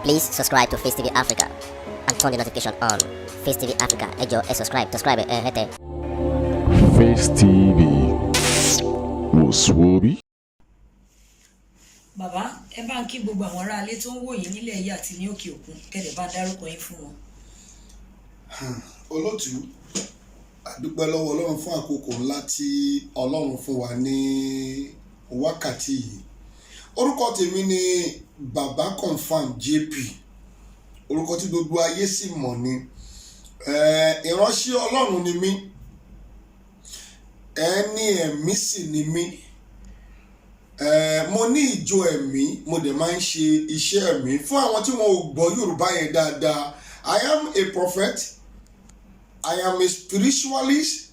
Please subscribe to Face TV Africa and turn the notification on. Face TV Africa, ẹ jọ̀ọ́ ẹ subscribe, hete. Face TV Muswobi. Bàbá, ẹ bá ń kí gbogbo àwọn ará ilé tó ń wò yín nílẹ̀ yìí àti ní òkè òkun kẹ́lẹ̀ bá dárúkọ yín fún wọn. Olótù, àdúpẹ́ lọ́wọ́ Ọlọ́run fún àkókò ńlá tí Ọlọ́run fún wa ní wákàtí yìí. Orúkọ tèmi ni Baba Confirm JP. Orúkọ tí gbogbo ayé sì mọ̀ ni. Ìránṣẹ́ Ọlọ́run ni mí. Ẹni ẹ̀mí sì ni mí. Mo ní ìjọ ẹ̀mí, mo dẹ̀ máa ń ṣe iṣẹ́ ẹ̀mí. Fún àwọn tí wọn ò gbọ́ Yorùbá yẹn dáadáa, I am a prophet. I am a spiritualist.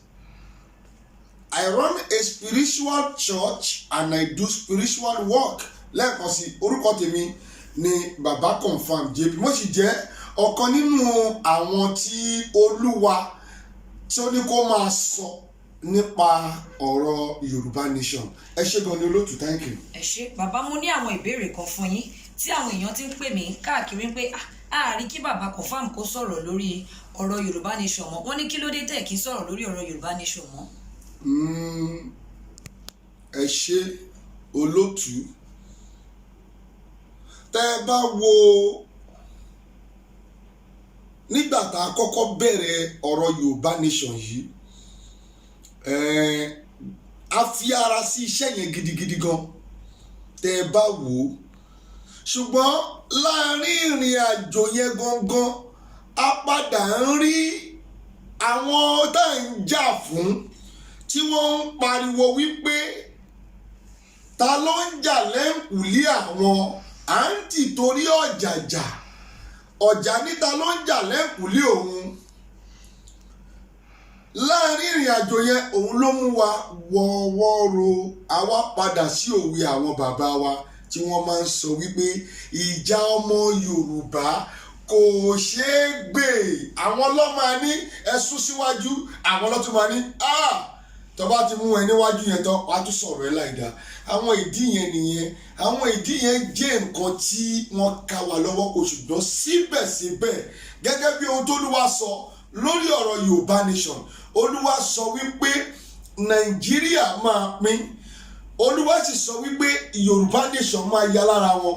I run a spiritual church and I do spiritual work. Lẹ́ẹ̀kan sí, orúkọ tèmi ni Baba Confirm JP. Mo sì jẹ́ ọ̀kan nínú àwọn tí Olúwa tí ó ní kó máa sọ nípa ọ̀rọ̀ Yorùbá Nation. Ẹ ṣé gan ni olóòtú, thank you. Ẹ ṣé bàbá, mo ní àwọn ìbéèrè kan fún yín tí àwọn èèyàn ti ń pè mí káàkiri pé àárí kí Baba Confirm kó sọ̀rọ̀ lórí ọ̀rọ̀ Yorùbá Nation mọ́. Wọ́n ní kí ló dé tẹ̀ kí sọ̀rọ̀ lórí ọ̀rọ̀ Yorùbá Nation mọ́. Ẹ ṣé olóòtú. Tẹ́ ẹ bá wo nígbà tá a kọ́kọ́ bẹ̀rẹ̀ ọ̀rọ̀ Yorùbá Nation yìí, a fi ara sí iṣẹ́ yẹn gidigidi gan. Tẹ́ ẹ bá wò ó, ṣùgbọ́n láàrin ìrìn àjò yẹn gangan a padà ń rí àwọn tá à ń jà fún tí wọ́n ń pariwo wípé ta ló ń jà lẹ́ǹkùlé àwọn, à ń tì torí ọ̀jà níta ló ń jà lẹ́ǹkùlé òun. Láàrin ìrìn àjò yẹn òun ló mú wa wọ́ọ́rọ́ àwa padà sí òwe àwọn bàbá wa tí wọ́n máa ń sọ wípé ìjà ọmọ Yorùbá kò ṣeé gbè. Àwọn ló máa ní ẹ̀sùn síwájú, àwọn ló tún máa ní tó bá ti mú ẹ níwájú yẹn tán wàá tún sọ̀rọ̀ ẹ láìda. Àwọn ìdí yẹn nìyẹn. Àwọn ìdí yẹn jẹ́ nǹkan tí wọ́n ká wa lọ́wọ́ kò, ṣùgbọ́n síbẹ̀síbẹ̀ gẹ́gẹ́ bí ohun tó Olúwa sọ lórí ọ̀rọ̀ Yorùbá Nation, Olúwa sọ wípé Nàìjíríà máa pín. Olúwa sì sọ wípé Yorùbá Nation máa ya lára wọn.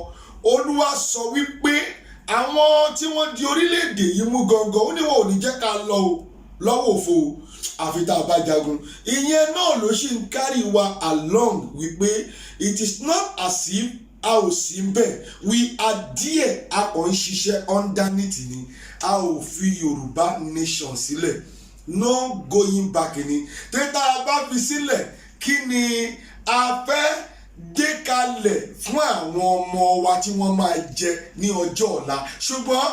Olúwa sọ wípé àwọn tí wọ́n di orílẹ̀-èdè yìí mú gangan, ó ní wọn ò ní jẹ́ ká lọ lọ́wọ́ òfo àfi tá a bá jagun. Ìyẹn náà ló ṣì ń carry wa along wípé it is not as if a ò sí ń bẹ̀, we are there, a kàn ń ṣiṣẹ́ underneath ni. A ò fi Yorùbá Nation sílẹ̀, no going back ni. Tẹ́tà bá fi sílẹ̀, kí ni a fẹ́ gbé kalẹ̀ fún àwọn ọmọ wa tí wọ́n máa jẹ ní ọjọ́ ọ̀la? Ṣùgbọ́n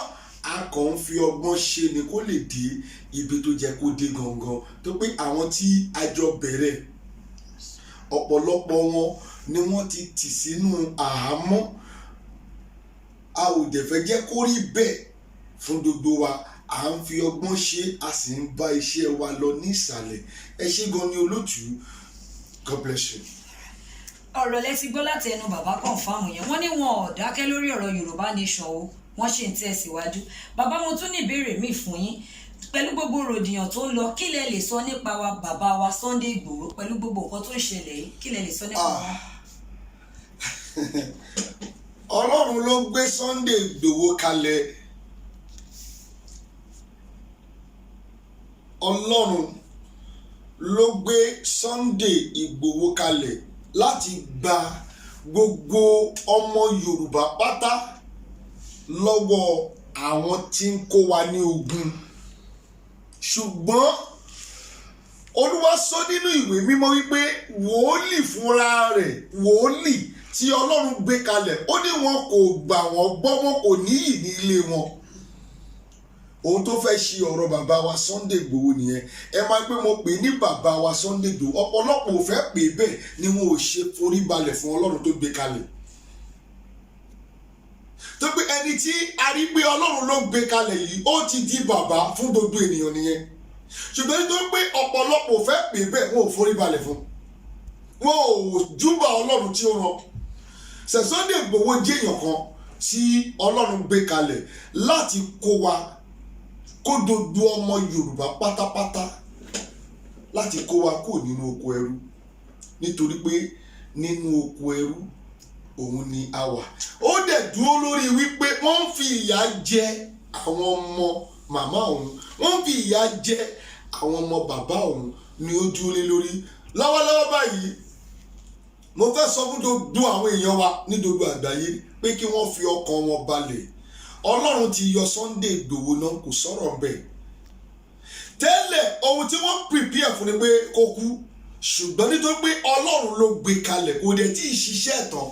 a kàn ń fi ọgbọ́n ṣe ni kó lè dé ibi tó jẹ́ kó dé gangan. Tó pé àwọn tí a jọ bẹ̀rẹ̀, ọ̀pọ̀lọpọ̀ wọn ni wọ́n ti tì sínú àhámọ́. A ò dẹ̀ fẹ́ jẹ́ kó rí bẹ́ẹ̀ fún gbogbo wa. À ń fi ọgbọ́n ṣe, a sì ń bá iṣẹ́ wa lọ ní ìsàlẹ̀. Ẹ ṣé gan ni olóòtú. God bless you. Ọ̀rọ̀ lẹ ti gbọ́ láti ẹnu Baba Confirm yẹn. Wọ́n ní wọn ò dákẹ́ lórí ọ̀rọ̀ Yorùbá Nation o, wọ́n ṣì ń tẹ̀síwájú. Bàbá, mo tún ní ìbéèrè míì fún yín. Pẹ̀lú gbogbo ròdìyàn tó ń lọ, kí lẹ lè sọ nípa wa bàbá wa Sunday Igboho? Pẹ̀lú gbogbo nǹkan tó ń ṣẹlẹ̀ yìí, kí lẹ lè sọ nípa wa? Ọlọ́run ló gbé Sunday Igboho kalẹ̀. Ọlọ́run ló gbé Sunday Igboho kalẹ̀ láti gba gbogbo ọmọ Yorùbá pátá lọ́wọ́ àwọn tí ń kó wa ní ogun. Ṣùgbọ́n Olúwa sọ nínú ìwé mímọ́ wípé wòólì fúnra rẹ̀, wòólì tí Ọlọ́run gbé kalẹ̀, ó ní wọn kò gbà wọ́n gbọ́, wọn kò níyì ní ilé wọn. Ohun tó fẹ́ ṣe ọ̀rọ̀ bàbá wa Sunday Igboho nìyẹn. Ẹ máa gbé mo pè ní bàbá wa Sunday Igboho. Ọ̀pọ̀lọpọ̀ ò fẹ́ pè bẹ́ẹ̀ ni wọn ò ṣe forí balẹ̀ fún Ọlọ́run tó gbé kalẹ̀. Tó pé ẹni tí a rí pé Ọlọ́run ló gbé kalẹ̀ yìí, ó ti di bàbá fún gbogbo ènìyàn nìyẹn. Ṣùgbọ́n nítorí pé ọ̀pọ̀lọpọ̀ ò fẹ́ pè bẹ́ẹ̀, wọn ò forí balẹ̀ fún. Wọn ò júbà Ọlọ́run tí ó rán. Sunday Igboho jẹ́ èèyàn kan tí Ọlọ́run gbé kalẹ̀ láti kó gbogbo ọmọ Yorùbá pátápátá láti kó wa kúrò nínú oko ẹrú, nítorí pé nínú oko ẹrú òun ni a wà. Ó dẹ̀ dúró lórí wípé wọ́n ń fi ìyà jẹ àwọn ọmọ màmá òun, wọ́n ń fi ìyà jẹ àwọn ọmọ bàbá òun ni ó dúró lé lórí. Lọ́wọ́lọ́wọ́ báyìí mo fẹ́ sọ fún gbogbo àwọn èèyàn wa ní gbogbo àgbáyé pé kí wọ́n fi ọkàn wọn balẹ̀. Ọlọ́run ti yọ Sunday Igboho náà, kò sọ̀rọ̀ bẹ́ẹ̀. Tẹ́lẹ̀ ohun tí wọ́n prepare fún ni pé kó kú, ṣùgbọ́n nítorí pé Ọlọ́run ló gbé kalẹ̀, kò dẹ̀ tí ì ṣiṣẹ́ tán.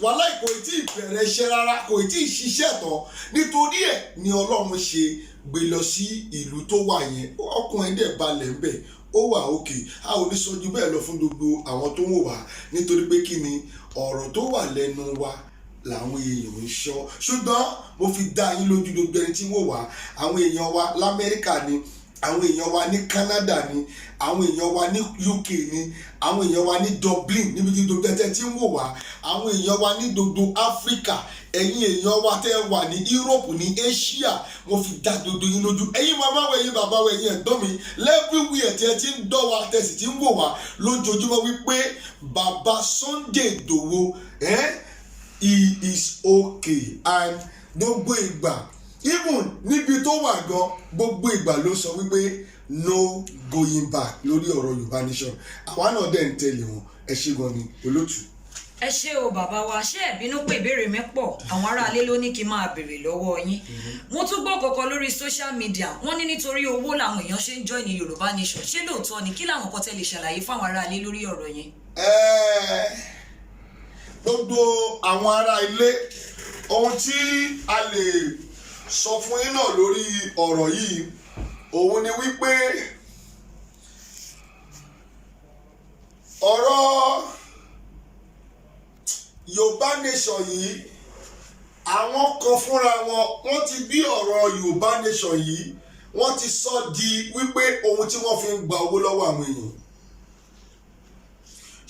Wàláì kò tí ì bẹ̀rẹ̀ iṣẹ́ rárá, kò tí ì ṣiṣẹ́ tán. Nítorí ẹ̀ ni Ọlọ́run ṣe gbé lọ sí ìlú tó wà yẹn. Ọkùnrin dẹ̀ balẹ̀ ń bẹ̀, ó wà òkè. A ò ní sọ ju bẹ́ẹ̀ lọ fún gbogbo àwọn tó ń wò wá, nítorí pé kí ni ọ̀rọ̀ tó wà lẹ́nu wa làwọn èèyàn ń sọ. Ṣùgbọ́n mo fi dá yín lójú gbogbo ẹni tí ń wò wá, àwọn èèyàn wa l'Amẹ́ríkà ni, àwọn èèyàn wa ní Canada ni, àwọn èèyàn wa ní UK ni, àwọn èèyàn wa ní Dublin níbi tí gbogbo ẹtẹ tí ń wò wá, àwọn èèyàn wa ní gbogbo Africa, ẹ̀yin èèyàn wa tẹ́ wà ní Europe, ní Asia, mo fi dá gbogbo yín lójú. Ẹ̀yin màmá wa, ẹ̀yin bàbá wa, ẹ̀yin ẹ̀gbọ́n mi everywhere tí ẹ ti ń dọ́ wa, tẹ́ sì ti ń wò wá lójoojúmọ́ wípé bàbá Sunday Igboho he is okay. And gbogbo ìgbà, even níbi tó wà gan, gbogbo ìgbà ló sọ wípé no going back lórí ọ̀rọ̀ Yorùbá Nation. Àwa náà dẹ̀ ń tẹ̀lé wọn. Ẹ ṣé gan ni olótù. Ẹ ṣé o bàbá wa, ṣé ẹ bínú pé ìbéèrè mi pọ̀, àwọn aráalé ló ní kí n máa béèrè lọ́wọ́ yín. Mo tún gbọ́ kọ̀ọ̀kan lórí social media, wọ́n ní nítorí owó làwọn èèyàn ṣe ń join ní Yorùbá Nation. Ṣé lóòótọ́ ni? Kí làwọn kan tẹ́ lè ṣàlàyé fáwọn aráalé lórí ọ̀rọ̀ yẹn? Gbogbo àwọn ará ilé, ohun tí a lè sọ fún yín náà lórí ọ̀rọ̀ yìí, òun ni wípé ọ̀rọ̀ Yorùbá Nation yìí, àwọn kan fúnra wọn, wọ́n ti bí ọ̀rọ̀ Yorùbá Nation yìí, wọ́n ti sọ di wípé ohun tí wọ́n fi ń gba owó lọ́wọ́ àwọn èèyàn.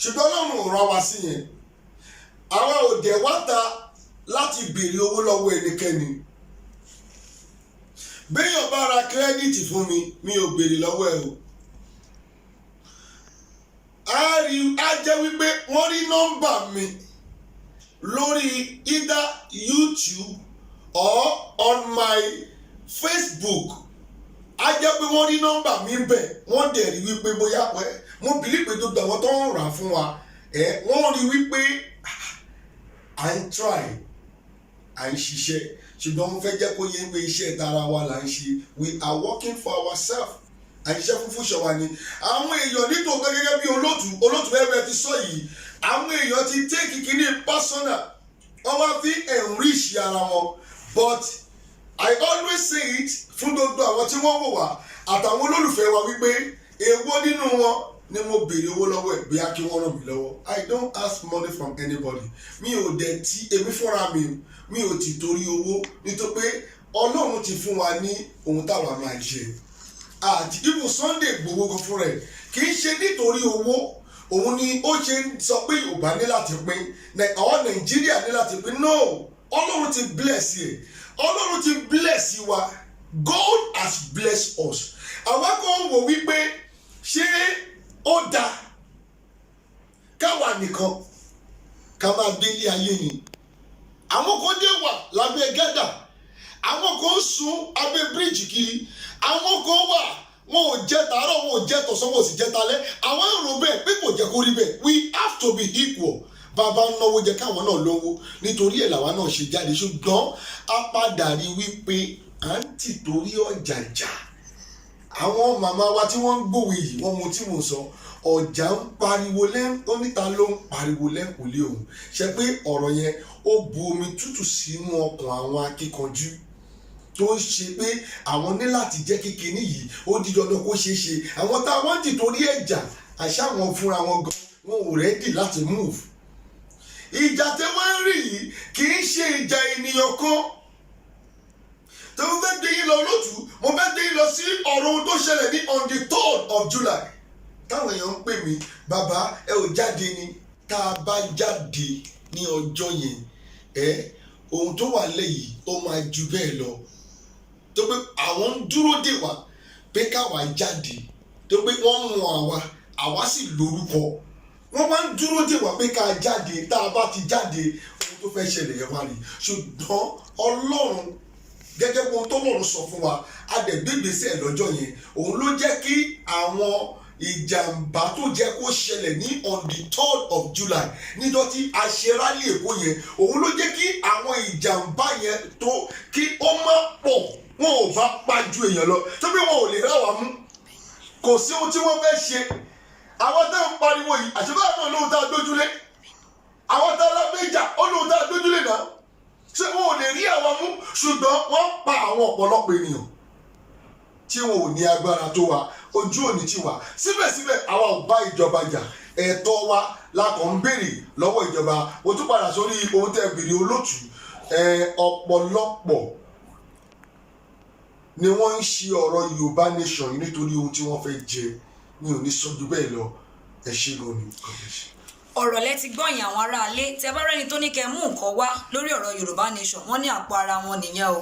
Ṣùgbọ́n Ọlọ́run ò rán wa sí yẹn. Àwa ò dẹ̀ wá ta láti béèrè owó lọ́wọ́ ẹnikẹ́ni. Béèyàn bá ra kírẹ́dìtì fún mi, mi ò béèrè lọ́wọ́ ẹ o. Á jẹ́ wípé wọ́n rí nọ́mbà mi lórí either YouTube or on my Facebook. Á jẹ́ pé wọ́n rí nọ́mbà mi bẹ̀, wọ́n dẹ̀ rí wípé bóyá mo bìlí pé gbogbo àwọn tó ń rà fún wa, wọ́n rí wípé à ń try, à ń ṣiṣẹ́. Ṣùgbọ́n mo fẹ́ jẹ́ kó yé pé iṣẹ́ tara wa là ń ṣe. We are working for ourselves. Àìṣẹ́ fúnfún ṣọ̀wá ni. Àwọn èèyàn nítòótọ́ gẹ́gẹ́ bí olótù ẹgbẹ́ ti sọ yìí, àwọn èèyàn ti take kíní personal, wọ́n wá fi enrich ara wọn. But I always say it fún gbogbo àwọn tí wọ́n wò wá àtàwọn olólùfẹ́ wa wípé èwo nínú wọn ni mo béèrè owó lọ́wọ́ ẹ̀ bóyá kí wọ́n ràn mí lọ́wọ́. I don't ask money from anybody. Mi ò dẹ̀ tí èmi fúnra mi ò ti torí owó, nítorí pé Ọlọ́run ti fún wa ní ohun táwa máa jẹ. Àti ibù Sunday Igboho gan fún rẹ̀ kì í ṣe nítorí owó, òun ni ó ṣe ń sọ pé Yorùbá ní láti pín, àwọn Nàìjíríà ní láti pín. No, Ọlọ́run ti bless yẹ, Ọlọ́run ti bless wa. God has blessed us. Àwa kan wò wípé ṣé ó dáa káwa nìkan ká máa gbé ilé ayé ni. Àwọn kan dé wà lábẹ́ gádà, àwọn kan sùn abẹ́ bíríìjì kiri, àwọn kan wà wọn ò jẹ tàárọ̀, wọn ò jẹ tọ̀sán, wọn ò sì jẹ talẹ́. Àwọn èrò bẹ́ẹ̀ pé kò jẹ́ kó rí bẹ́ẹ̀. We have to be equal. Bàbá ń náwó jẹ káwọn náà lówó, nítorí ẹ̀ làwa náà ṣe jáde. Ṣùgbọ́n a padà rí wípé à ń tì torí ọjà jà. Àwọn màmá wa tí wọ́n ń gbòwe yìí, wọ́n mú tí mo sọ, ọjà ń pariwo oníta ló ń pariwo lẹ́kùnlé òun. Ṣe pé ọ̀rọ̀ yẹn ó bu omi tútù sínú ọkàn àwọn akíkanjú tó ń ṣe pé àwọn ní láti jẹ́ kíkiní yìí ó di dandan kó ṣeé ṣe. Àwọn táwọn ti torí ẹ̀jà àṣà wọn fúnra wọn gan, wọn ò rẹ́dì láti move. Ìjà tí wọ́n ń rí yìí kì í ṣe ìjà ènìyàn kan. Tó mo fẹ́ gbé yín lọ lótú, mo fẹ́ gbé yín lọ sí ọ̀rọ̀ ohun tó ṣẹlẹ̀ ní on the 3rd of July. Táwọn èèyàn ń pè mí, bàbá ẹ ò jáde ni. Tá a bá jáde ní ọjọ́ yẹn, ohun tó wà lẹ́yìn ó máa ju bẹ́ẹ̀ lọ tó pé àwọn ń dúró dè wá pé káwa jáde tó pé wọ́n mọ àwa sì lórúkọ wọ́n máa ń dúró dè wá pé ká jáde tá a bá ti jáde ohun tó fẹ́ ṣẹlẹ̀ yẹn wá rí ṣùgbọ́n Ọlọ́run gẹ́gẹ́ bí ohun tó lọ́run sọ fún wa adẹ̀gbẹ́gbèsè lọ́jọ́ yẹn òun ló jẹ́ kí àwọn ìjàmbá tó jẹ́ kó ṣẹlẹ̀ ní on the 3rd of July níjọ́ tí a ṣe rálì Èkó yẹn òun ló jẹ́ kí àwọn ìjàmbá yẹn tó kí ó má pọ̀ wọn ò bá pa ju èèyàn lọ tó bí wọn ò lè rà wá mú kò sí ohun tí wọ́n fẹ́ ṣe àwọn tá à ń pariwo yìí àṣìbá náà lóhun tá a dójúlé àwọn tá a lábẹ́jà ó lóhun tá a dójúlé náà ṣé wọn ò lè rí àwọn mú ṣùgbọ́n wọ́n pa àwọn ọ̀pọ̀lọpọ̀ ènìyàn tí wọn ò ní agbára tó wa ojú òní ti wà síbẹ̀síbẹ̀ àwa ò bá ìjọba jà ẹ̀tọ́ wa la kàn ń béèrè lọ́wọ́ ìjọba mo tún padà sórí ohun tẹ́ béèrè olóòtú ọ̀pọ̀lọpọ̀ ni wọ́n ń ṣe ọ̀rọ̀ Yorùbá nation yìí nítorí ohun tí wọ́n fẹ́ jẹ mi ò ní sọ ju bẹ́ẹ̀ lọ ẹ ṣe lónìí kọ́mẹ́sì. ọ̀rọ̀ lẹ ti gbọ́yìn àwọn aráalé tẹ bá rẹ́ni tó ní kẹ́ mú nǹkan wá lórí ọ̀rọ̀ Yorùbá nation wọ́n ní àpò ara wọn nìyẹn o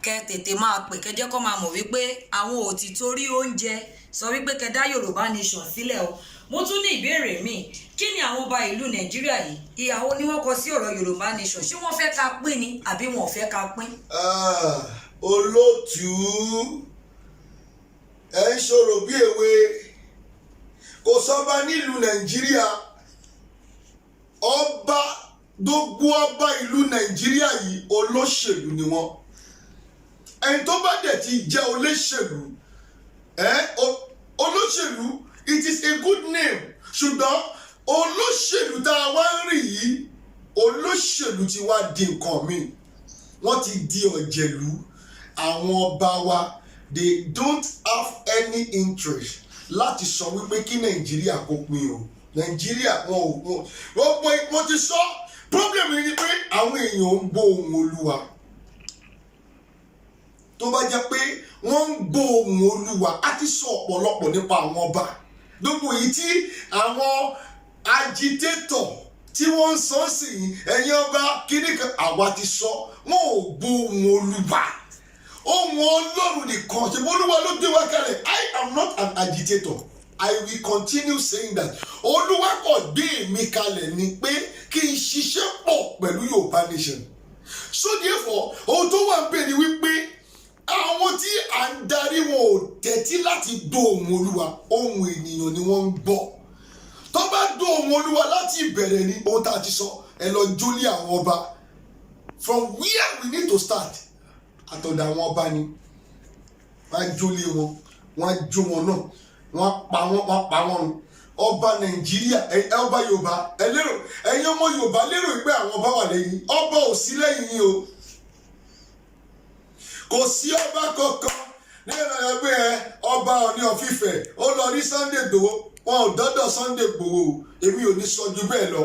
kẹ́ tètè máa pè kẹjẹ́ kó máa mọ̀ wípé àwọn ò ti torí oúnjẹ sọ wípé kẹ́ dá Yorùbá nation sílẹ̀ o. mo tún ní ìbéèrè míì kí ni àwọn ọba ìlú Nàìjíríà yìí ìyàwó ni wọ́n kọ sí ọ̀rọ̀ Yorùbá nation ṣé wọ́n fẹ́ ká pín ni àbí wọn ò fẹ́ ká pín. olótú ẹ ń ṣòro bí èwe kò sọba nílùú Nàìjíríà ọba gbogbo ọba ìlú Nàìjíríà yìí olóṣèlú ni wọ́n ẹni tó bá dẹ̀ ti jẹ́ olóṣèlú olóṣèlú it is a good name ṣùgbọ́n olóṣèlú tá a wá ń rí yìí olóṣèlú ti wá di nǹkan míì wọ́n ti di ọ̀jẹ̀lú àwọn ọba wa they don't have any interest láti sọ wípé kí Nàìjíríà kó pín o Nàìjíríà wọ́n ti sọ problem yìí ni pé àwọn èèyàn ń gbọ́ ohùn Olúwa tó bá jẹ́ pé wọ́n ń gbọ́ ohùn Olúwa á ti sọ ọ̀pọ̀lọpọ̀ nípa àwọn ọba gbogbo èyí tí àwọn agitator tí wọ́n ń sọ sí ẹ̀yin ọba kíní kan àwa ti sọ wọn ò gbọ́ ohùn Olúwa ohùn Ọlọ́run nìkan ṣe Olúwa ló gbé wa kalẹ̀ I am not an agitator I will continue saying that Olúwa kò gbé mi kalẹ̀ ni pé kí n ṣiṣẹ́ pọ̀ pẹ̀lú Yorùbá nation so therefore ohun tó wà ń bẹ̀ ni wípé àwọn tí à ń darí wọn ò tẹ́tí láti gbọ́ ohùn Olúwa ohùn ènìyàn ni wọ́n ń gbọ́ tó bá gbọ́ ohùn Olúwa láti ìbẹ̀rẹ̀ ni ohun tá a ti sọ ẹ lọ jólé àwọn ọba from where we need to start àtọ̀dọ̀ àwọn ọba ni wọ́n á jólé wọn wọ́n á jó wọn náà wọ́n pa wọ́n ọba Nàìjíríà ọba Yorùbá ẹ̀yin ọmọ Yorùbá lérò pé àwọn ọba wà lẹ́yìn ọba ò sí lẹ́yìn yìí o kò sí ọba kankan nínú ẹgbẹ́ ọba Ọọ̀ni of Ifẹ̀ ó lọ rí Sunday Igboho wọn ò dọ́dọ̀ Sunday Igboho èmi ò ní sọ ju bẹ́ẹ̀ lọ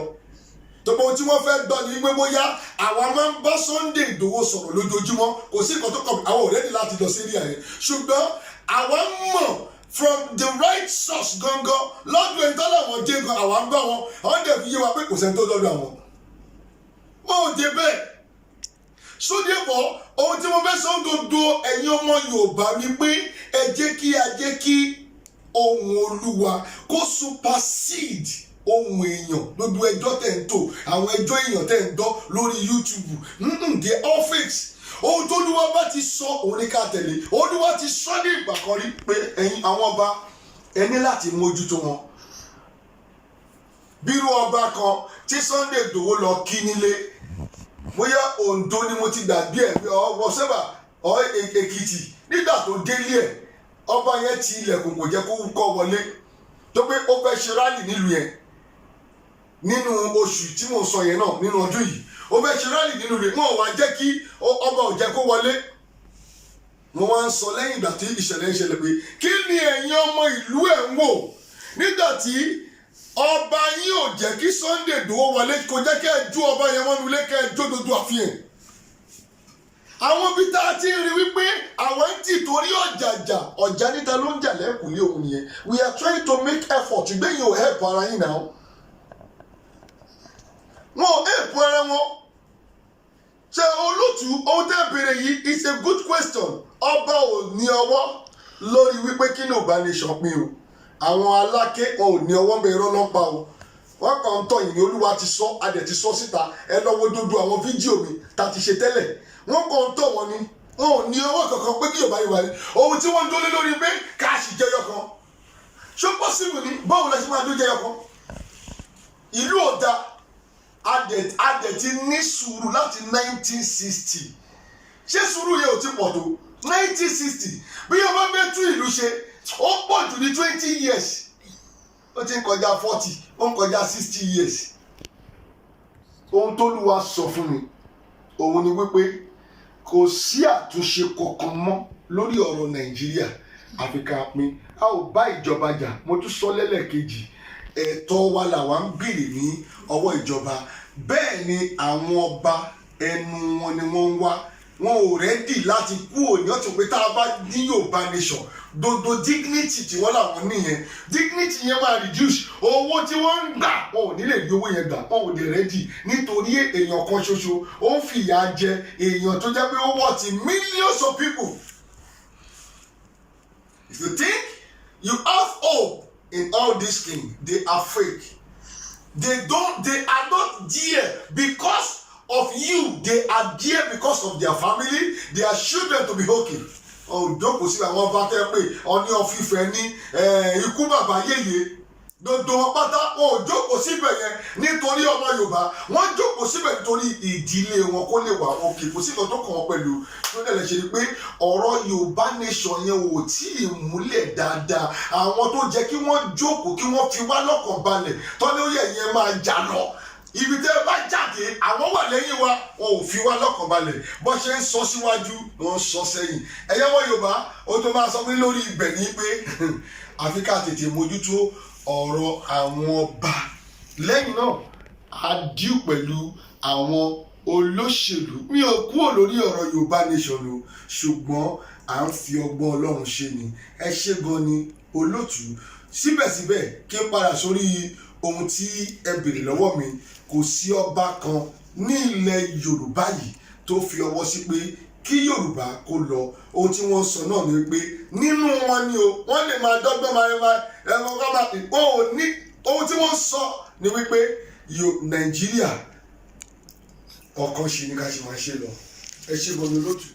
tọ́pọ̀ ohun tí wọ́n fẹ́ gbọ́ ní pé bóyá àwa máa ń bá Sunday Igboho sọ̀rọ̀ lójoojúmọ́ kò sí nǹkan tó kọ̀ àwọn ò rẹ́dí láti lọ sí rí àyẹ̀ ṣùgbọ́n àwa mọ̀ from the right source gangan lọ́dún ẹni tọ́lá wọn dé gan àwa ń bá wọn àwọn dẹ̀ fi yé wa pé kò sẹ́ni tó lọ́dọ̀ àwọn wọn ò dé bẹ́ẹ̀ sódìẹ̀pọ̀ ohun tí mo fẹ́ sọ gbogbo ẹ̀yin ọmọ Yorùbá ni pé ẹ jẹ́ kí ohùn Olúwa kó supersede ohùn èèyàn gbogbo ẹjọ́ tẹ̀ ń tò àwọn ẹjọ́ èèyàn tẹ̀ ń gbọ́ lórí YouTube they all fake ohun tó Olúwa bá ti sọ òun ní ká tẹ̀lé Olúwa ti sọ ní ìgbà kan rí pé ẹ̀yin àwọn ọba ẹ ní láti mójútó wọn bírú ọba kan tí Sunday Igboho lọ kí nílé bóyá Ondo ni mo ti gbàgbé ẹ ọwọ́ sẹ́bà ọ Èkìtì nígbà tó délé ẹ̀ ọba yẹn ti ilẹ̀kùn kò jẹ́ kó kọ́ wọlé tó pé ó fẹ́ ṣe rálì nílùú yẹn nínú oṣù tí mo sọ yẹn náà nínú ọdún yìí ó fẹ́ ṣe rálì nínú rẹ̀ wọ́n wá jẹ́ kí ọba ò jẹ́ kó wọlé mo wá ń sọ lẹ́yìn ìgbà tí ìṣẹ̀lẹ̀ ń ṣẹlẹ̀ pé kí ni ẹ̀yin ọmọ ìlú ẹ̀ ń wò nígbà tí ọba yín ò jẹ́ kí Sunday Igboho wọlé kò jẹ́ kẹ́ ẹ jó ọba yẹn wọ́n nulẹ̀ kẹ́ ẹ jó dodo àfihàn àwọn bí tá a ti rí wípé àwọn ń tì torí ọjà níta ló ń jà lẹ́kùnlé òun nìyẹn we are trying to make effort gbẹ̀yìn ò help ara yín náà wọn ò help ara wọn ṣé olóòtú ohun tẹ́ béèrè yìí is a good question. Ọba ò ní ọwọ́ lórí wípé kí Yorùbá nation pín o. Àwọn aláké wọn ò ní ọwọ́ bẹ irọ́ lọ́pa o. Wọ́n kàn ń tọ̀ yìí ní Olúwa ti sọ adẹ̀ ti sọ síta ẹ lọ wo dúdú àwọn fídíò mi ta ti ṣe tẹ́lẹ̀. Wọ́n kàn ń tọ̀ wọ́n ni wọn ò ní ọwọ́ kankan pé kí Yorùbá yìí wà ní. Ohun tí wọ́n ń dólé lórí pé káàṣì jẹyọ kan. Ṣé possible ni báwo la ṣe máa dó jẹyọ kan? Ìlú ọ̀dà adẹ̀ ti ní sùúrù láti 1960. Ṣé sùúrù yẹn ò ti pọ̀ tó? 1960 bí yóò bá fẹ́ tún ìlú ṣe ó pọ̀ jù ní 20 years. Ó ti ń kọjá 40 ó ń kọjá 60 years. Ohun t'Olúwa sọ fún mi òun ni wípé kò sí àtúnṣe kankan mọ́ lórí ọ̀rọ̀ Nàìjíríà àfi ká pín. A ò bá ìjọba jà, mo tún sọ lẹ́lẹ́kejì ẹ̀tọ́ wa làwa ń béèrè ní ọwọ́ ìjọba. Bẹ́ẹ̀ ni àwọn ọba ẹnu wọn ni wọ́n ń wá. Wọn ò rẹ́dì láti kú òní ọ̀tún pé tá a bá ní Yorùbá nation dodo dignity tí wọ́n làwọn nìyẹn dignity yẹn máa reduce owó tí wọ́n ń gbà wọn ò ní lè rí owó yẹn gbà wọn ò lè rẹ́dì nítorí èèyàn kan ṣoṣo ó ń fìyà jẹ èèyàn tó jẹ́ pé ó wọ̀ tí millions of people. If you think you have hope in all these things, they are fake. They are not there because of you. They are there because of their family, their children to be okay. Jókòó sí àwọn ọba tẹ́ pé ọní ọ̀fífẹ́ ní ikú bàbá yéye dodo wọn pátá wọn ò jókòó síbẹ̀ yẹn nítorí ọmọ Yorùbá wọ́n jókòó síbẹ̀ nítorí ìdílé wọn kó lè wà òkè kò sí nǹkan tó kàn wọ́n pẹ̀lú tó dẹ̀ lè ṣe ni pé ọ̀rọ̀ Yorùbá nation yẹn ò tí ì múlẹ̀ dáadáa. Àwọn tó jẹ́ kí wọ́n jókòó kí wọ́n fi wá lọ́kàn balẹ̀ tọ́ni ó yẹ yẹn máa jà lọ. Ibi tẹ́ ẹ bá jáde àwọn wà lẹ́yìn wa wọn ò fi wá lọ́kàn balẹ̀ bó ṣe ń sọ síwájú ló ń sọ sẹ́yìn. Ẹ̀yẹ́wọ́ Yorùbá ó tó máa sọ pé lórí ibẹ̀ ni pé àfi ká tètè mójútó ọ̀rọ̀ àwọn ọba. Lẹ́yìn náà a díù pẹ̀lú àwọn olóṣèlú. Mi ò kúrò lórí ọ̀rọ̀ Yorùbá nation o ṣùgbọ́n à ń fi ọgbọ́n Ọlọ́run ṣe ni. Ẹ ṣé gan ni olóòtú. Síbẹ̀síbẹ̀ kí n padà sórí ohun tí ẹ béèrè lọ́wọ́ mi. Kò sí ọba kan ní ilẹ̀ Yorùbá yìí tó fi ọwọ́ sí pé kí Yorùbá kó lọ. Ohun tí wọ́n sọ náà ni pé nínú wọn ni o wọ́n lè máa dọ́gbọ́n máa ohun tí wọ́n sọ ni wípé Nàìjíríà ọ̀kan ṣe ni ká ṣe máa ṣe lọ. Ẹ ṣé gan ni olóòtú.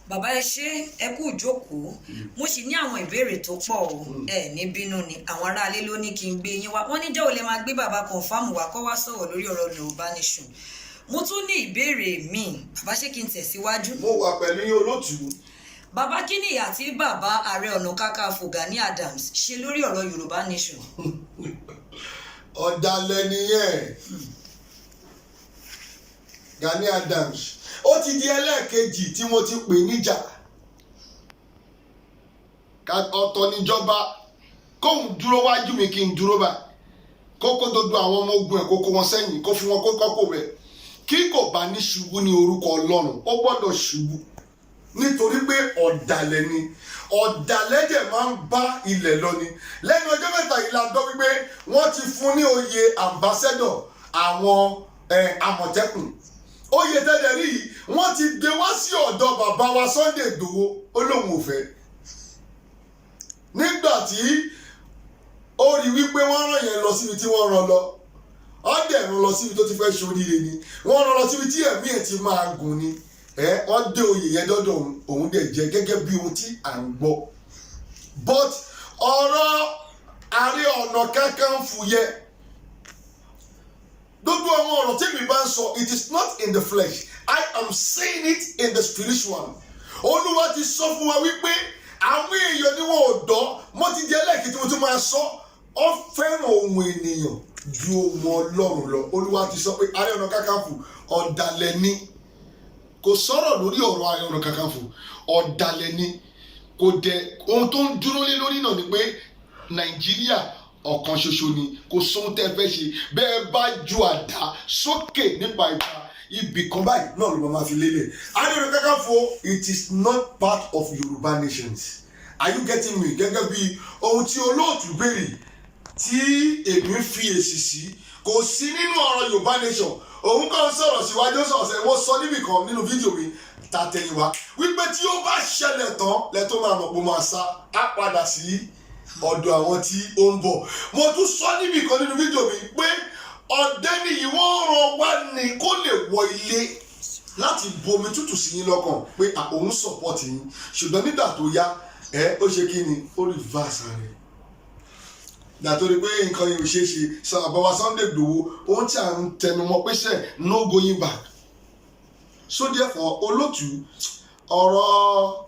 Bàbá ẹ ṣé ẹ kú ìjókòó mo sì ní àwọn ìbéèrè tó pọ̀ o ẹ ní bínú ni àwọn aráalé ló ní kí n gbé yín wá wọ́n ní jẹ́ ò lè máa gbé bàbá confam wá kó wá sọ̀rọ̀ lórí ọ̀rọ̀ Yorùbá nation. Mo tún ní ìbéèrè míì bàbá ṣé kí n tẹ̀síwájú. Mo wà pẹ̀lú yín olóòtú. Bàbá kí ni ìyà tí bàbá Ààrẹ Ọ̀nà Kakanfò Gani Adams ṣe lórí ọ̀rọ̀ Yorùbá nation? Ọ̀dàlẹ̀ nìyẹn Gani Adams ó ti di ẹlẹ́ẹ̀kejì tí mo ti pè níjà. Ọ̀tọ̀ níjọba kóun dúró wájú mi kí n dúró bá kókó dodo àwọn ọmọ ogun ẹ̀ kókó wọn sẹ́yìn kó fún wọn kókó bẹ̀ kí kò bá ní ṣubú ní orúkọ Ọlọ́run ó gbọ́dọ̀ ṣubú nítorí pé ọ̀dàlẹ̀ ni ọ̀dàlẹ̀ dẹ̀ máa ń bá ilẹ̀ lọ ni. Lẹ́nu ọjọ́ mẹ́ta yìí la gbọ́ wípé wọ́n ti fún ní oyè ambassador àwọn Àmọ̀tẹ́kùn. Oyè tẹ́lẹ̀ rí yìí wọ́n ti gbé wá sí ọ̀dọ̀ bàbá wa Sunday Igboho ó lóun ò fẹ́. Nígbà tí ó rí wípé wọ́n rán yẹn lọ síbi tí wọ́n rán lọ wọ́n dẹ̀ rán lọ síbi tó ti fẹ́ ṣoríire ni wọ́n rán lọ síbi tí ẹ̀mí ẹ̀ ti máa gùn ni wọ́n dé oyè yẹn dọ́dọ̀ òun dẹ̀ jẹ́ gẹ́gẹ́ bí ohun tí à ń gbọ́. But ọ̀rọ̀ Ààrẹ Ọ̀nà Kakanfò yẹ gbogbo àwọn ọ̀rọ̀ tí mi bá ń sọ it is not in the flesh I am saying it in the spiritual. Olúwa ti sọ fún wa wípé àwọn èèyàn ni wọn ò dọ́ mo ti jẹ́ lẹ́ẹ̀kì tí mo tún máa sọ ọ fẹ́ràn ohun ènìyàn ju ohun Ọlọ́run lọ. Olúwa ti sọ pé Ààrẹ Ọ̀nà Kakanfò ọ̀dàlẹ̀ ni kò sọ̀rọ̀ lórí ọ̀rọ̀ Ààrẹ Ọ̀nà Kakanfò ọ̀dàlẹ̀ ni kò dẹ̀ ohun tó ń dúró lé lórí náà ni pé Nàìjíríà ọ̀kan ṣoṣo ni kò sóhun tẹ́ fẹ́ ṣe bẹ́ẹ̀ bá ju àdá sókè nípa ibì kan báyìí náà ló máa fi lélẹ̀. Ààrẹ Ọ̀nà Kakanfò it is not part of Yorùbá nations. Are you getting me? Gẹ́gẹ́ bí ohun tí olóòtú béèrè tí èmi fi èsì sí kò sí nínú ọ̀rọ̀ Yorùbá nation. Òun kàn sọ̀rọ̀ síwájú sọ̀sẹ̀ wọ́n sọ níbì kan nínú fídíò mi tàtẹ̀yìnwá wípé tí ó bá ṣẹlẹ̀ tán lẹ́tọ́ máa mọ̀ pé máa sá á padà sí ọ̀dọ̀ àwọn tí ó ń bọ̀. Mo tún sọ níbì kan nínú fídíò mi pé Ọ̀dẹ́nìyí wọ́n ràn wá ní kó lè wọ ilé láti bomi tútù sí yín lọ́kàn pé òun support yín, ṣùgbọ́n nígbà tó yá ó ṣe kí ni ó reverse rẹ̀. Nítorí pé nǹkan yìí ò ṣeé ṣe sọ àbáwá Sunday Igboho ohun tí à ń tẹnumọ́ pé ṣe no going back. So therefore olótù ọ̀rọ̀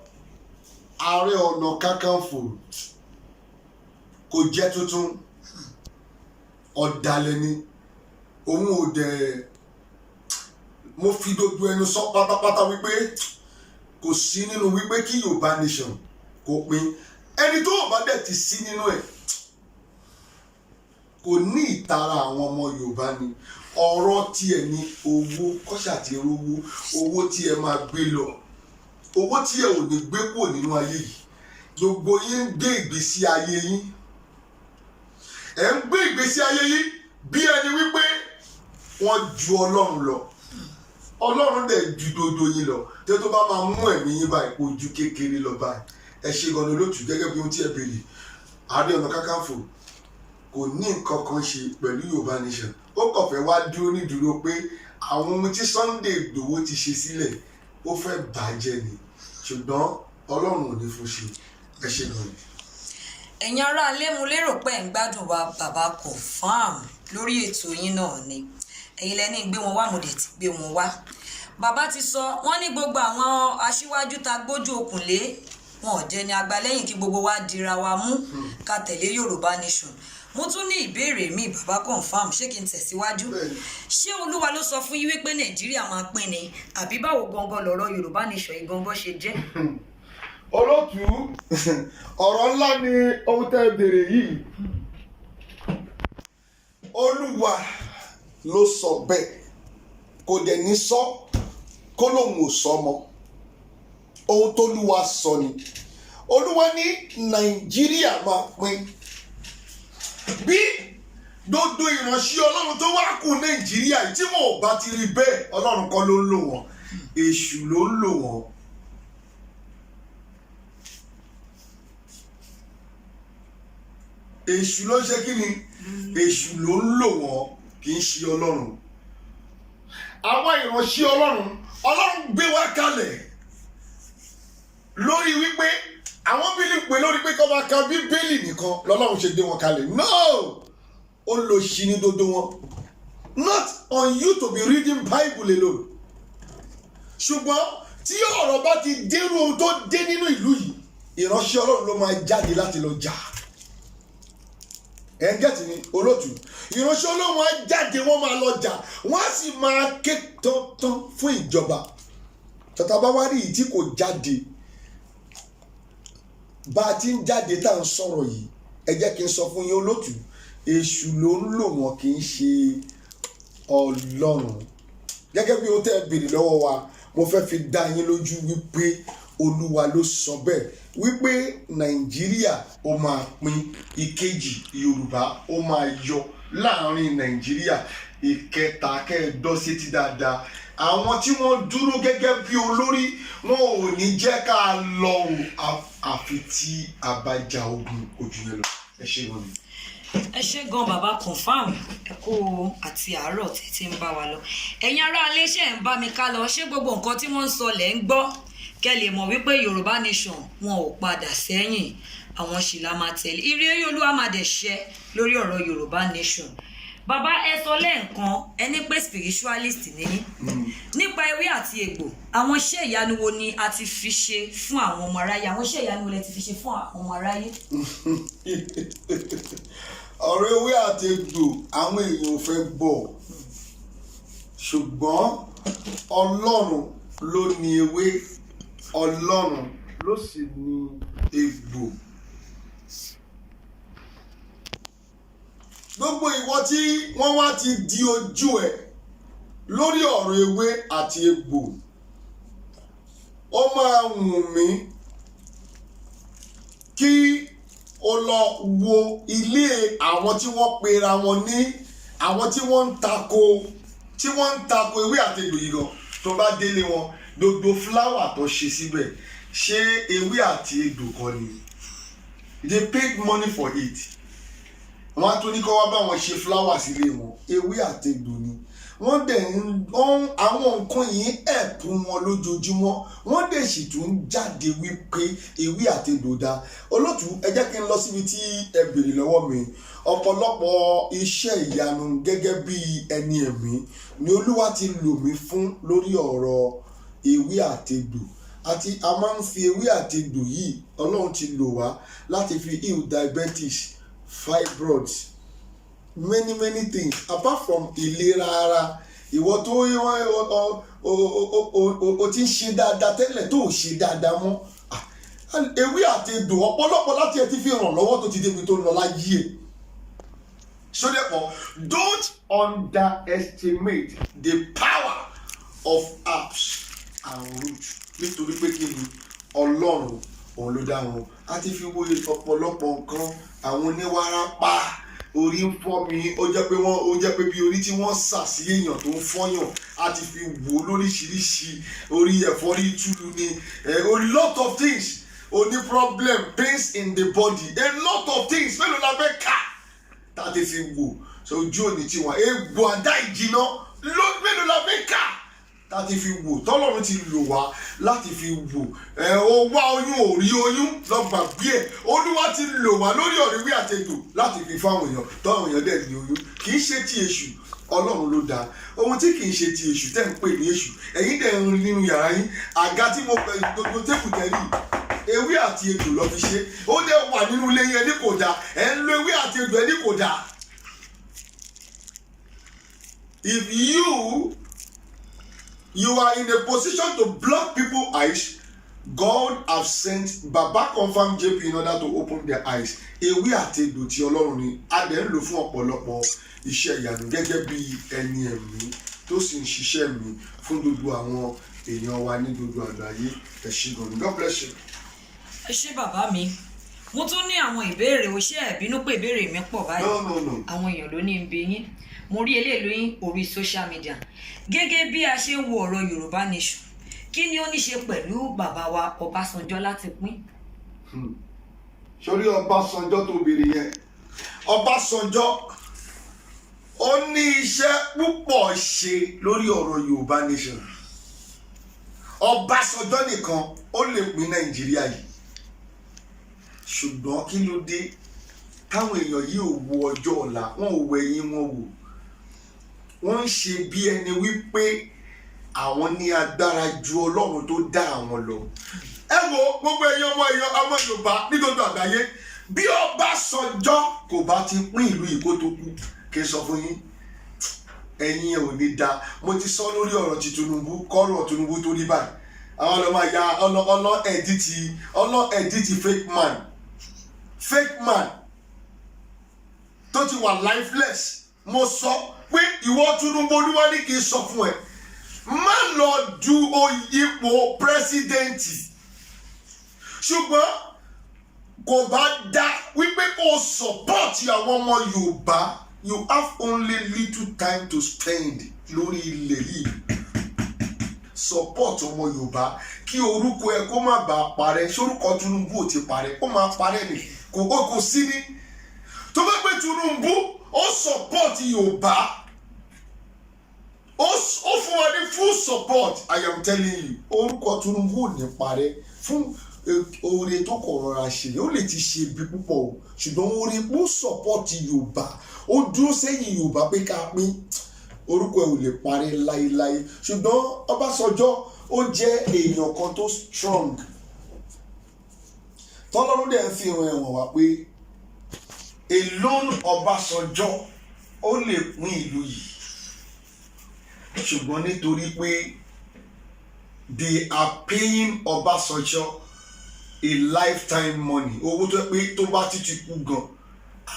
Ààrẹ Ọ̀nà Kakanfò kò jẹ́ tuntun, ọ̀dàlẹ̀ ni òun ò dẹ̀. Mo fi gbogbo ẹnu sọ pátápátá wípé kò sí nínú wípé kí Yorùbá nation kò pín. Ẹni tó bá dẹ̀ ti sí nínú ẹ̀ kò ní ìtara àwọn ọmọ Yorùbá ni. Ọ̀rọ̀ tiẹ̀ ní owó kọ́ṣà tí rówó, owó tí ẹ máa gbé lọ, owó tí ẹ ò ní gbé kúrò nínú ayé yìí. Gbogbo yín ń gbé ìgbésí ayé yín, ẹ ń gbé ìgbésí ayé yín bí ẹni wípé wọ́n ju Ọlọ́run lọ. Ọlọ́run dẹ̀ ju dodo yín lọ. Tẹ́ tó bá máa mú ẹ̀mí yín báyìí kó ju kékeré lọ báyìí. Ẹ ṣe gan-an olótù gẹ́gẹ́ bí ohun tí ẹ béèrè. Ààrẹ Ọ̀nà Kakanfò kò ní nǹkan kan ṣe pẹ̀lú Yorùbá nation. Ó kàn fẹ́ wá dúró nídúró pé àwọn ohun tí Sunday Igboho ti ṣe sílẹ̀ ó fẹ́ bàjẹ́ ni, ṣùgbọ́n Ọlọ́run ò ní fún ṣe. Ẹ ṣe gan-an. Ẹ̀yin aráalé, mo lérò pé ẹ̀ ń gbádùn wa bàbá confam lórí ètò yín náà ni. Ẹ̀yin lẹ́ni gbé wọn wá, mo dẹ̀ ti gbé wọn wá. Bàbá ti sọ wọ́n ní gbogbo àwọn aṣíwájú ta gbójú okùn lé wọn ò jẹ́ ní agbálẹ́yìn kí gbogbo wa dira wa mú ká tẹ̀lé Yorùbá nation. Mo tún ní ìbéèrè mi bàbá confam, ṣé kí n tẹ̀síwájú? Ṣé Olúwa ló sọ fún yín wípé Nàìjíríà máa pín ni àbí báwo gangan lọ̀rọ̀ Yorùbá nation yìí gangan ṣe jẹ́? Olótù ọ̀rọ̀ ńlá ni ohun tẹ́ béèrè yìí. Olúwa ló sọ bẹ́ẹ̀, kò dẹ̀ ní sọ kó lóun ò sọ mọ́. Ohun t'Olúwa sọ ni. Olúwa ní Nàìjíríà máa pín. Bí gbogbo ìránṣẹ́ Ọlọ́run tó wá kù Nàìjíríà tí wọn ò bá ti rí bẹ́ẹ̀, Ọlọ́run kọ́ ló ń lò wọ́n, èṣù ló ń lò wọ́n. Èṣù ló ṣe kí ni? Èṣù ló ń lò wọ́n, kì í ṣe Ọlọ́run. Àwọn ìránṣẹ́ Ọlọ́run gbé wá kalẹ̀ lórí wípé àwọn bílí pé lórí pé kọ́ máa ka Bíbélì nìkan lọ́lọ́run ṣe gbé wọn kalẹ̀. No! Ó lọ ṣí ní dodo wọn. Not on you to be reading Bible alone. Ṣùgbọ́n tí ọ̀rọ̀ bá ti dérú ohun tó dé nínú ìlú yìí, ìránṣẹ́ Ọlọ́run ló máa jáde láti lọ jà. Ẹ ń gẹ́tì ní olótù. Ìránṣẹ́ Ọlọ́run á jáde, wọ́n máa lọ jà, wọ́n á sì máa ké tán fún ìjọba. Tọ́tà bá wá rí ìyí tí kò jáde, bá a ti ń jáde tá à ń sọ̀rọ̀ yìí, ẹ jẹ́ kí n sọ fún yín olótù, èṣù ló ń lò wọ́n, kì í ṣe Ọlọ́run. Gẹ́gẹ́ bí ohun tẹ́ ẹ béèrè lọ́wọ́ wa, mo fẹ́ fi dá yín lójú wípé Olúwa ló sọ bẹ́ẹ̀ wípé Nàìjíríà ó máa pín, ìkejì Yorùbá ó máa yọ láàrin Nàìjíríà, ìkẹta kẹ́ẹ̀dọ́sétí dáadáa. Àwọn tí wọ́n dúró gẹ́gẹ́ bí olórí wọn ò ní jẹ́ ká lọ àfi tí a bá ja ogun ojú yẹn lọ. Ẹ ṣe wọn ni. Ẹ ṣé gan bàbá confam, ẹ kú àti àárọ̀ títí ń bá wa lọ. Ẹ̀yin aráalé, ṣé ẹ̀ ń bá mi ká lọ? Ṣé gbogbo nǹkan tí wọ́n ń sọ lẹ̀ ń gbọ́? Kẹ́ lè mọ̀ wípé Yorùbá nation wọn ò padà sẹ́yìn, àwọn sì la máa tẹ̀lé. Ire Olúwa máa dẹ̀ ṣẹ lórí ọ̀rọ̀ Yorùbá nation. Bàbá ẹ sọ lẹ́ẹ̀kan, ẹni pé spiritualist ni yín. Nípa ewé àti egbò, àwọn iṣẹ́ ìyanu wo ni a ti fi ṣe fún àwọn ọmọ aráyé? Àwọn iṣẹ́ ìyanu wo lẹ ti fi ṣe fún àwọn ọmọ aráyé? Ọ̀rọ̀ ewé àti egbò àwọn èèyàn ò fẹ́ gbọ́, ṣùgbọ́n Ọlọ́run ló ní ewé, Ọlọ́run ló sì ní egbò. Gbogbo ìwọ tí wọ́n wá ti di ojú ẹ̀ lórí ọ̀rọ̀ ewé àti egbò, ó máa wù mí kí o lọ wo ilé àwọn tí wọ́n pera wọn ní àwọn tí wọ́n ń tako ewé àtegbò yìí gan tó bá délé wọn gbogbo fúláwà tó ṣe síbẹ̀ ṣé ewé àti egbò kan ni they paid money for it. wọ́n á tún ní kó wá bá wọn ṣe fúláwà sílé wọn ewé àti egbò ni wọ́n dẹ̀ àwọn nǹkan yìí ẹ̀pù wọn lójoojúmọ́ wọ́n dẹ̀ sì tún jáde wípé ewé àti egbò dá. olótùú ẹ jẹ́ kí n lọ síbi tí ẹ béèrè lọ́wọ́ mi. ọ̀pọ̀lọpọ̀ iṣẹ́ ìyanu gẹ́gẹ́ bí ẹni ẹ̀mí ni Olúwa ti lò mí fún lórí ọ̀rọ̀ ewé àti egbò àti a máa ń fi ewé àti egbò yìí Ọlọ́run ti lò wá láti fi heal diabetes, fibroids, many things apart from ìlera ara. ìwọ tó o ti ń ṣe dáadáa tẹ́lẹ̀ tó ò ṣe dáadáa mọ́ ewé àti egbò ọ̀pọ̀lọpọ̀ láti ẹ ti fi ràn lọ́wọ́ tó ti débi tó lọ láyé ẹ̀. So therefore, don't underestimate the power of herbs and roots. Nítorí pé kí ni Ọlọ́run òun ló dá wọn. A ti fi wo ọ̀pọ̀lọpọ̀ nǹkan àwọn oníwàrápá orí ń fọ́ mi ó jẹ́ pé bí orí tí wọ́n sà sí èèyàn tó ń fọ́yàn a ti fi wò lóríṣiríṣi orí ẹ̀fọ́rí túlù ni a lot of things oní problem pains in the body a lot of things mélòó la fẹ́ kà tàti fi wò so ojú òní tí wọn egbò àdá ìjìnà mélòó la fẹ́ kà tàti fi wò tọ́lọ́run ti lò wá láti fi wò ó wá oyún ò rí oyún lọ́gbà bí ẹ̀ Olúwa ti lò wá lórí ọ̀rọ̀ ewé àti egbò láti fi fáwọn èèyàn tọ́wọn èèyàn dẹ̀ ní oyún kì í ṣe ti èṣù Ọlọ́run ló dá ohun tí kì í ṣe ti èṣù tẹ́ ń pè ní èṣù ẹ̀yin dẹ̀ ń rin nínú yàrá yín àga tí mo pẹ̀ gbogbo tẹ́kù tẹ́lì ewé àti egbò lọ fi ṣe ó dẹ̀ wà nínú ilé yẹn ní kò dáa ẹ̀ ń lo ewé àti egbò ẹ̀ ní kò dáa. If you are in a position to block people's eyes, God have sent Baba Confirm JP in order to open their eyes. Ewé àti egbò tí Ọlọ́run ni a dẹ̀ ń lò fún ọ̀pọ̀lọpọ̀ iṣẹ́ ìyanu gẹ́gẹ́ bí ẹni ẹ̀mí tó sì ń ṣiṣẹ́ mi fún gbogbo àwọn èèyàn wa ní gbogbo àgbáyé. Ẹ ṣé gan-an. God bless you. Ẹ ṣé bàbá mi mo tún ní àwọn ìbéèrè o ṣé ẹ bínú pé ìbéèrè mi pọ̀ báyìí àwọn èèyàn ló ní ń bi yín mo rí eléyìí lóyún orí social media gẹ́gẹ́ bí a ṣe ń wo ọ̀rọ̀ Yorùbá Nation kí ni ó ní ṣe pẹ̀lú bàbá wa Ọbásanjọ́ láti pín. sórí Ọbásanjọ́ tó béèrè yẹn Ọbásanjọ́ ó ní iṣẹ́ púpọ̀ ṣe lórí ọ̀rọ̀ Yorùbá Nation Ọbásanjọ́ nìkan ó lè pín Nàìjíríà yìí ṣùgbọ́n kí ló dé táwọn èèyàn yìí ò wo ọjọ́ ọ̀la wọn ò wẹ̀yìn wọn wò wọ́n ń ṣe bí ẹni wípé àwọn ní agbára ju Ọlọ́run tó dá àwọn lọ. ẹ wo gbogbo ọmọ Yorùbá ní gbogbo àgbáyé bí Ọbásanjọ́ kò bá ti pín ìlú yìí kó tó kú kí n sọ fún yín ẹ̀yin ẹ̀ ò ní da mo ti sọ lórí ọ̀rọ̀ ti Tinubu kọ́rọ̀ Tinubu tó rí báyìí àwọn ọlọ́mọ ya ọlọ́ ẹ̀dítì fake man tó ti wà lifeless mo sọ pé ìwọ Tinubu Olúwa ní kí n sọ fún ẹ má lọ du ipò pírẹsidẹ́ǹtì ṣùgbọ́n kò bá dá wípé kò support àwọn ọmọ Yorùbá you have only little time to spend lórí ilẹ̀ yìí support ọmọ Yorùbá kí orúkọ ẹ kó má bàa parẹ́ sórúkọ Tinubu ò ti parẹ́ ó máa parẹ́ ni kò sí ní tó bá gbé Tinubu ó support Yorùbá ó fún wa ní full support I am telling you orúkọ Tinubu ò ní parẹ́ fún oore tó kọ̀ rọra ṣe ó lè ti ṣe ibi púpọ̀ o ṣùgbọ́n oore ó support Yorùbá ó dúró sẹ́yìn Yorùbá pé ká pín orúkọ ẹ̀ ò lè parẹ́ láéláé ṣùgbọ́n Ọbásanjọ́ ó jẹ́ èèyàn kan tó strong tọ́lọ́run dẹ̀ ń fi hàn ẹ̀wọ̀n wá pé alone Ọbásanjọ́ ó lè pín ìlú yìí ṣùgbọ́n nítorí pé they are paying Ọbásanjọ́ a lifetime money owó tó pé tó bá ti kú gan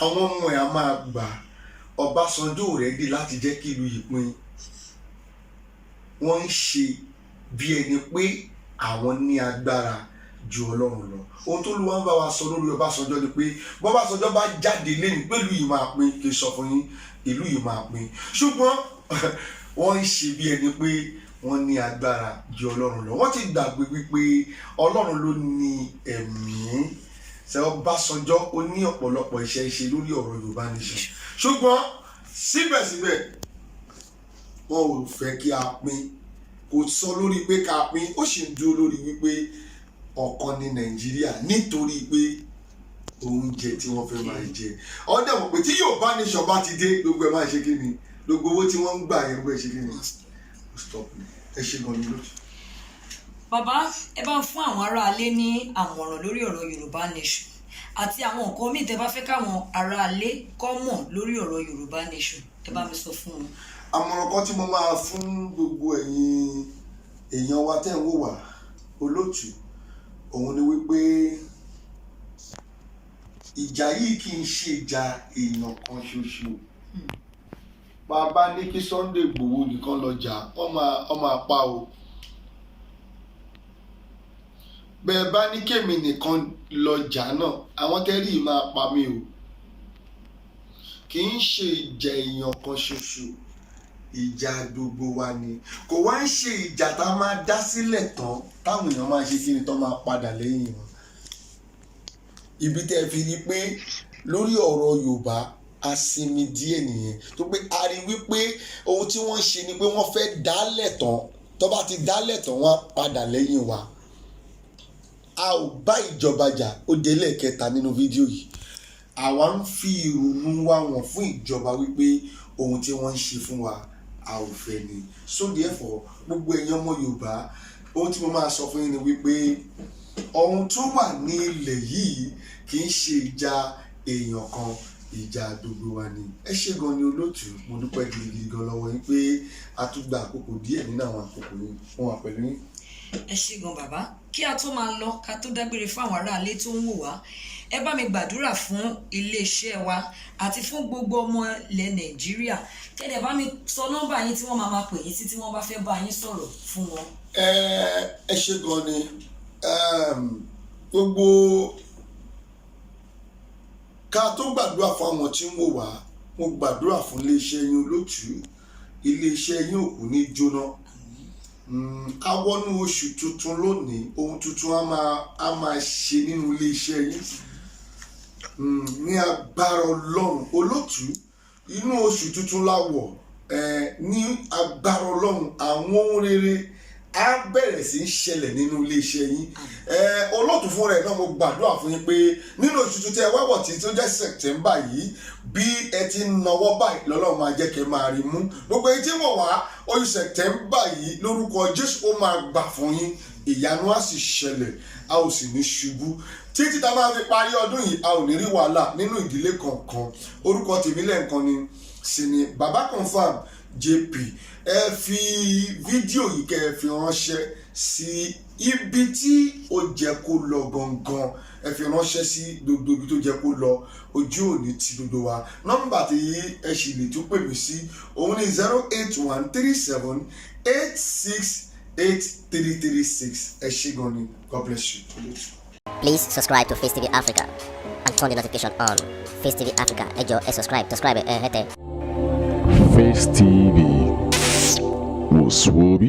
àwọn ọmọ ẹ̀ á máa gbà Ọbásanjọ́ ready láti jẹ́ kí ìlú yìí pín wọ́n ń ṣe bí ẹni pé àwọn ní agbára ju Ọlọ́run lọ. Ohun tó Olúwa ń bá wa sọ lórí Ọbásanjọ́ ni pé bọ́básanjọ́ bá jáde lẹ́nu pé ìlú yìí máa pín, kí n sọ fún yín, ìlú yìí máa pín. Ṣùgbọ́n wọ́n ń ṣe bí ẹni pé wọ́n ní agbára ju Ọlọ́run lọ. Wọ́n ti gbàgbé wípé Ọlọ́run ló ní ẹ̀mí. Ṣé Ọbásanjọ́ ó ní ọ̀pọ̀lọpọ̀ iṣẹ́ ṣe lórí ọ̀rọ̀ Yorùbá nation. Ṣùgbọ́n síbẹ̀síbẹ̀ wọn ò fẹ́ kí a pín. Kò sọ lórí pé ká pín, ó sì ń dúró lórí wípé ọ̀kan ní Nàìjíríà nítorí pé oúnjẹ tí wọ́n fẹ́ máa jẹ. Ọdẹ mọ̀ pé tí Yorùbá nation bá ti dé gbogbo ẹ̀ máa ṣe kí ni, gbogbo owó tí wọ́n ń gbà yẹn gbogbo ẹ̀ ṣe kí ni. Stop me. Ẹ ṣe gan ni lójú. Bàbá ẹ bá ń fún àwọn aráalé ní àmọ̀ràn lórí ọ̀rọ̀ Yorùbá nation àti àwọn nǹkan míì tẹ́ bá fẹ́ káwọn aráalé kọ́ mọ̀ lórí ọ̀rọ̀ Yorùbá nation, ẹ bá mi sọ fún wọn. Àmọ̀ràn kan tí mo máa fún gbogbo ẹ̀yin èèyàn wa tẹ́ ń wò wá olóòtú, òun ni wípé ìjà yìí kì í ṣe ìjà èèyàn kan ṣoṣo. Bàbá ní kí Sunday Igboho nìkan lọ jà, wọ́n máa pa o. Bẹ́ẹ̀ bá ní kémi nìkan lọ jà náà, àwọn tẹ́rì máa pa mí o. Kì í ṣe ìjà èèyàn kan ṣoṣo, ìjà gbogbo wa ni. Kò wá ń ṣe ìjà tá a máa dá sílẹ̀ tán táwọn èèyàn máa ṣe kí ni tán máa padà lẹ́yìn wọn. Ibi tẹ́ fi rí pé lórí ọ̀rọ̀ Yorùbá a sinmi díẹ̀ nìyẹn, tó pé a rí wípé ohun tí wọ́n ṣe ni pé wọ́n fẹ́ dálẹ̀ tán, tó bá ti dálẹ̀ tán wọ́n á padà lẹ́yìn wa. A ò bá ìjọba jà, ó délẹ̀ kẹta nínú fídíò yìí. Àwa ń fi ìrònú wa wọ̀n fún ìjọba wípé ohun tí wọ́n ń ṣe fún wa a ò fẹ́ ni. So therefore gbogbo ẹ̀yin ọmọ Yorùbá, ohun tí mo máa sọ fún yín ni wípé ohun tó wà ní ilẹ̀ yìí kì í ṣe ìjà èèyàn kan, ìjà gbogbo wa ni. Ẹ ṣé gan ni olóòtú, mo dúpẹ́ gidigidi gan lọ́wọ́ yín pé a tún gba àkókò díẹ̀ nínú àwọn àkókò yìí fún wa pẹ̀lú yín. Ẹ ṣé gan bàbá, kí a tó máa lọ ká tó dágbére fún àwọn aráalé tó ń wò wá, ẹ bá mi gbàdúrà fún iléeṣẹ́ wa àti fún gbogbo ọmọ ilẹ̀ Nàìjíríà. Kẹ́dẹ̀ bá mi sọ nọ́mbà yín tí wọ́n máa pè yín sí tí wọ́n bá fẹ́ bá yín sọ̀rọ̀ fún wọn. Ẹ ṣé gan ni gbogbo ká tó gbàdúrà fún àwọn tí ń wò wá, mo gbàdúrà fún iléeṣẹ́ yín olóòtú, iléeṣẹ́ yín ò kú ní jóná. A wọnú oṣù tuntun lónìí, ohun tuntun a máa ṣe nínú iléeṣẹ́ yín ní agbára Ọlọ́run olóòtú. Inú oṣù tuntun la wọ̀, ní agbára Ọlọ́run àwọn ohun rere á bẹ̀rẹ̀ sí í ṣẹlẹ̀ nínú iléeṣẹ́ yín. Olóòtú fún rẹ̀ náà mo gbàdúrà fún yín pé nínú oṣù tuntun tí ẹ wá wọ̀ tí tó jẹ́ September yìí, bí ẹ ti ń nawọ́ báyìí lọ́lọ́run máa jẹ́ kẹ́ máa rí mú. Gbogbo èyí tí wọ́n wá oṣù September yìí lórúkọ Jésù ó máa gbà fún yín, ìyanu á sì ṣẹlẹ̀, a ò sì ní ṣubú. Títí tá a máa fi parí ọdún yìí, a ò ní rí wàhálà nínú ìdílé kankan. Orúkọ tèmi lẹ́ẹ̀kan ni sì ni Baba Confirm JP. Ẹ fi fídíò yìí kẹ́ ẹ fi ránṣẹ́ sí ibi tí ó jẹ́ kó lọ gangan. Ẹ fi ránṣẹ́ sí gbogbo ibi tó jẹ́ kó lọ, ojú òní ti gbogbo wa. Nọ́mbà tí ẹ sì lè tún pè mí sí òun ni 08137868336. Ẹ ṣé gan ni, God bless you. Please subscribe to Face TV Africa and turn the notification on. Face TV Africa, ẹ jọ̀ọ́ ẹ subscribe hete. Face TV was Swoby.